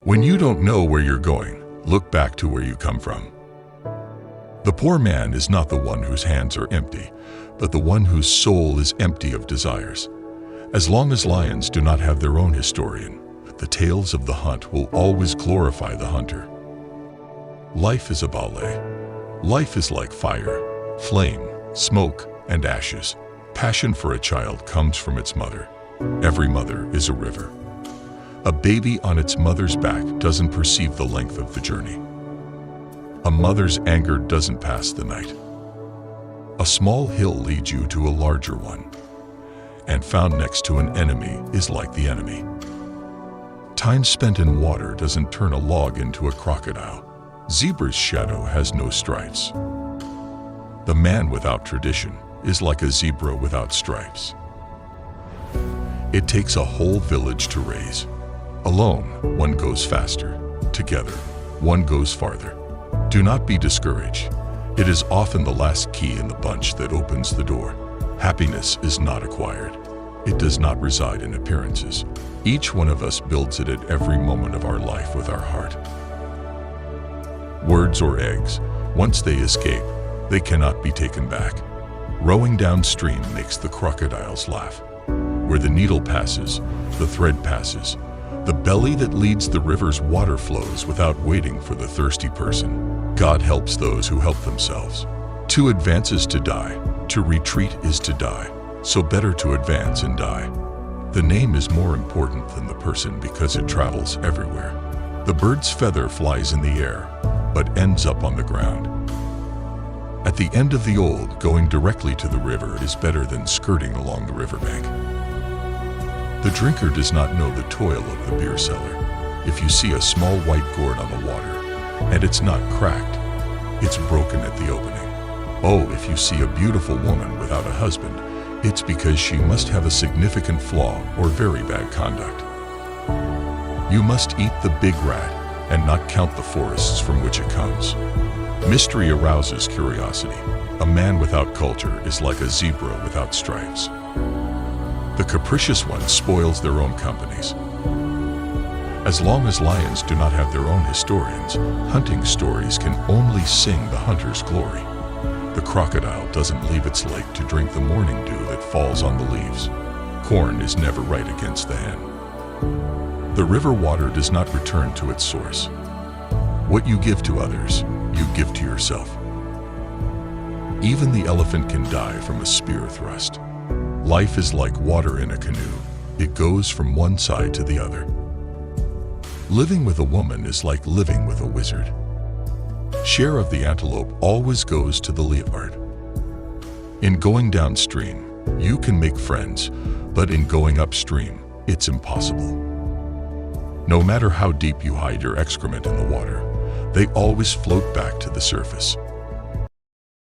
When you don't know where you're going, look back to where you come from. The poor man is not the one whose hands are empty, but the one whose soul is empty of desires. As long as lions do not have their own historian, the tales of the hunt will always glorify the hunter. Life is a ballet. Life is like fire, flame, smoke, and ashes. Passion for a child comes from its mother. Every mother is a river. A baby on its mother's back doesn't perceive the length of the journey. A mother's anger doesn't pass the night. A small hill leads you to a larger one, and found next to an enemy is like the enemy. Time spent in water doesn't turn a log into a crocodile. Zebra's shadow has no stripes. The man without tradition is like a zebra without stripes. It takes a whole village to raise. Alone, one goes faster. Together, one goes farther. Do not be discouraged. It is often the last key in the bunch that opens the door. Happiness is not acquired. It does not reside in appearances. Each one of us builds it at every moment of our life with our heart. Words or eggs, once they escape, they cannot be taken back. Rowing downstream makes the crocodiles laugh. Where the needle passes, the thread passes. The belly that leads the river's water flows without waiting for the thirsty person. God helps those who help themselves. To advance is to die. To retreat is to die. So better to advance and die. The name is more important than the person because it travels everywhere. The bird's feather flies in the air, but ends up on the ground. At the end of the old, going directly to the river is better than skirting along the riverbank. The drinker does not know the toil of the beer seller. If you see a small white gourd on the water, and it's not cracked, it's broken at the opening. Oh, if you see a beautiful woman without a husband, it's because she must have a significant flaw or very bad conduct. You must eat the big rat and not count the forests from which it comes. Mystery arouses curiosity. A man without culture is like a zebra without stripes. The capricious one spoils their own companies. As long as lions do not have their own historians, hunting stories can only sing the hunter's glory. The crocodile doesn't leave its lake to drink the morning dew that falls on the leaves. Corn is never right against the hen. The river water does not return to its source. What you give to others, you give to yourself. Even the elephant can die from a spear thrust. Life is like water in a canoe. It goes from one side to the other. Living with a woman is like living with a wizard. Share of the antelope always goes to the leopard. In going downstream, you can make friends, but in going upstream, it's impossible. No matter how deep you hide your excrement in the water, they always float back to the surface.